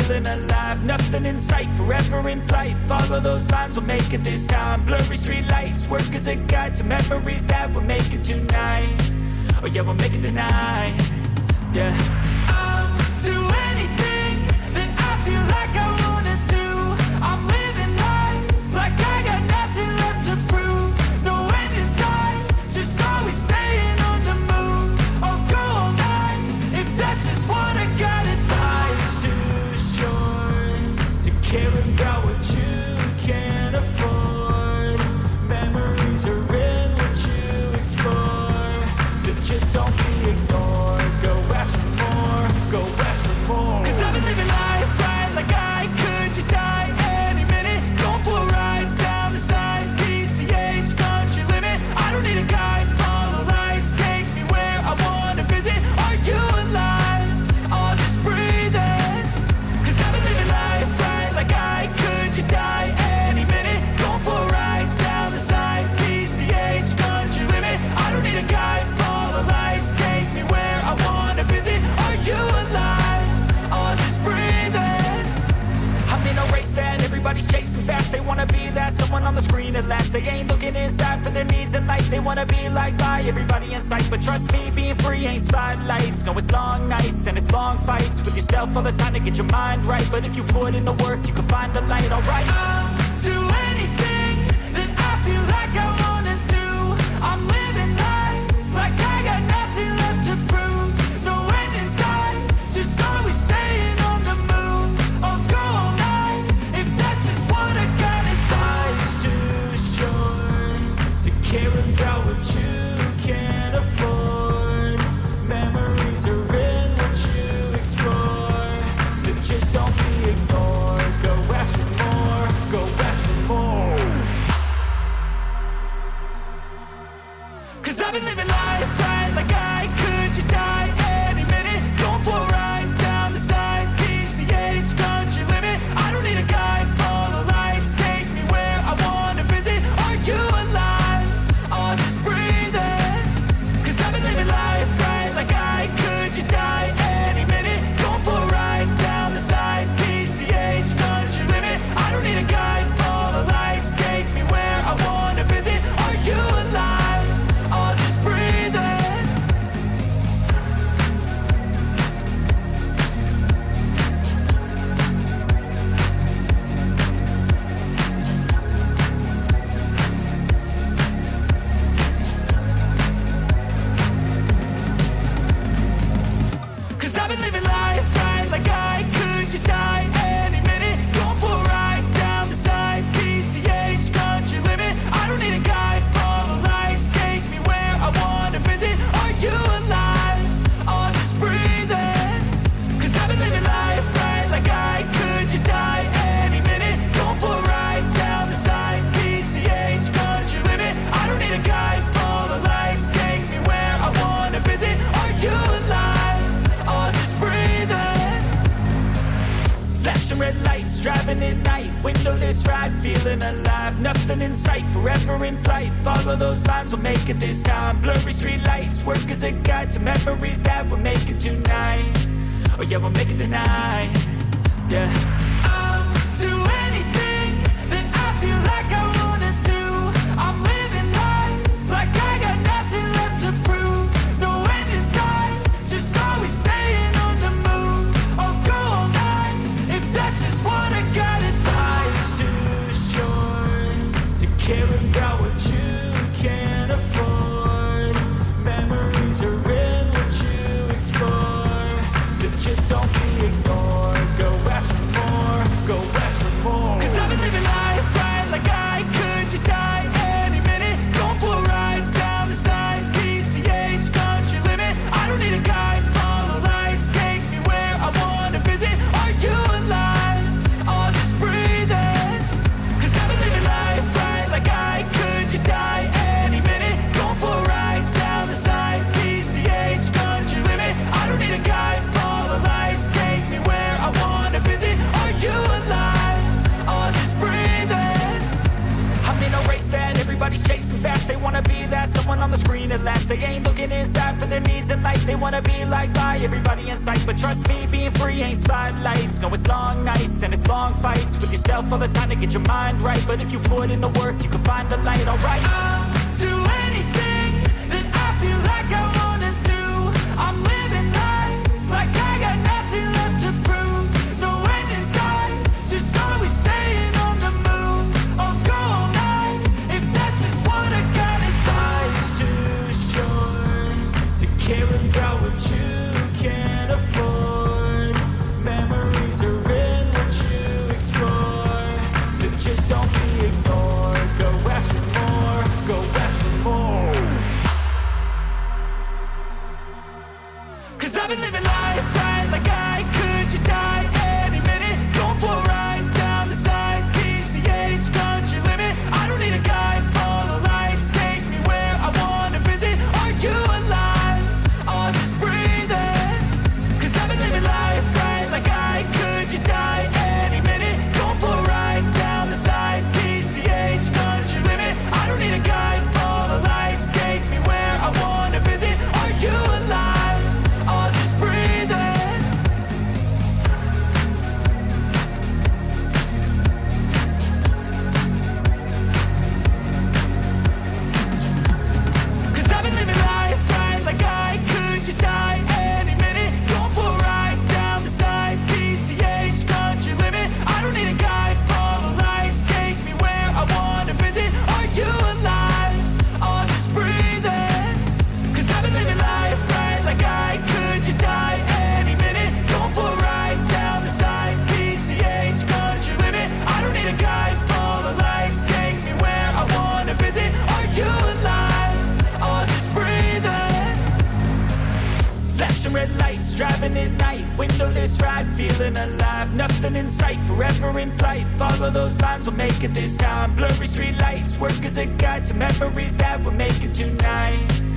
feeling alive. Nothing in sight, forever in flight. Follow those lines, we'll make it this time. Blurry street lights, work as a guide to memories that we're making tonight. Oh yeah, we'll make it tonight. Yeah. I'll do anything that I feel like I wanna do. I'm living life like I got nothing left to prove. No end in sight, just always staying on the move. I'll go all night if that's just what I gotta do. Life's too short to care about what you can't afford. Memories are in what you explore, so just don't be ignored. Go ask for more, go ask for more. 'Cause I've been living life right like I could just die any minute. Going for a ride down the side, PCH country limit. I don't need a guide, follow lights, take me where I wanna visit. Are you alive? I'll just breathe in. 'Cause I've been living life right like I could just die any minute. Going for a ride down the side, PCH country limit. I don't need a guide, follow lights, take me where I wanna visit. Are you alive? I'll just breathe in. I'm in a race that everybody's chasing fast. They wanna be that someone on the screen at last. They ain't looking inside for their needs in life. They wanna be liked by everybody in sight. But trust me, being free ain't spotlights. No, it's long nights and it's long fights with yourself all the time to get your mind right. But if you put in the work, you can find the light, alright? I'll do anything that I feel like I wanna do. I'm living life like I got nothing left to prove. No end in sight, just always staying on the move. I'll go all night if that's just what I gotta do. Life's too short to care about what you can't afford. Memories are in what you explore, so just don't be ignored. Go ask for more, go ask for more. 'Cause I've been living life right like I could just die any minute. Going for a ride down the side, PCH country limit. I don't need a guide, follow lights, take me where I wanna visit. Are you alive? I'll just breathe in. 'Cause I've been living life right like I could just die any minute. Going for a ride down the side, PCH country limit. I don't need a guide, follow lights, take me where I wanna visit. Are you alive? I'll just breathe in. Cause I've been living life right like I could just die any minute. Going for a ride down the side, PCH country limit. I don't need a guide, follow lights, take me where I wanna visit. Are you alive? I'll just breathe in. 'Cause I've been living life right like I could just die any minute. Going for a ride down the side, PCH country limit. I don't need a guide, follow lights, take me where I wanna visit. Are you alive? I'll just breathe in. Flashing red lights, driving at night. Windowless ride, feeling alive. Nothing in sight, forever in flight. Follow those lines, we'll make it this time. Blurry street lights, work as a guide to memories that we're making tonight. Oh yeah, we'll make it tonight. Yeah. I'll do anything that I feel like I wanna do. I'm living life like I got nothing left to prove. No end in sight, just always staying on the move. I'll go all night if that's just what I gotta do. Life's too short to care about what you can't afford. Memories are in what you explore, so just don't be ignored. Go ask for more. last. They ain't looking inside for their needs in life. They wanna be liked by everybody in sight, but trust me, being free ain't spotlights. No, it's long nights and it's long fights with yourself all the time to get your mind right. But if you put in the work, you can find the light. Alright, I'll do anything that I feel like I wanna do. I'm living life like I got nothing left to prove. No end in sight, just always staying on the move. I'll go all night if that's just what I gotta do. Life's too short to care about what you can't afford. Memories are in what you explore, so just don't be ignored. Go ask for more, go ask for more. 'Cause I've been living life right like I could just die any minute. Going for a ride down the side, PCH, country limit. I don't need a guide, follow lights, take me where I wanna visit. Are you alive? I'll just breathe in. 'Cause I've been living life right like I could just die any minute. Going for a ride down the side, PCH, country limit. I don't need a guide, follow lights, take me where I wanna visit. Are you alive? I'll just breathe in. 'Cause I've been living life right like I could just die any minute. Going for a ride down the side, PCH, country limit. I don't need a guide, follow lights, take me where I wanna visit. Are you alive? I'll just breathe in. 'Cause I've been living life right like I could just die any minute. Going for a ride down the side, PCH, country limit. I don't need a guide, follow lights, take me where I wanna visit. Are you alive? I'll just breathe in. Flashing red lights, driving at night, windowless ride, feeling alive. Nothing in sight, forever in flight. Follow those lines, we'll make it this time. Blurry street lights, work as a guide to memories that we're making tonight.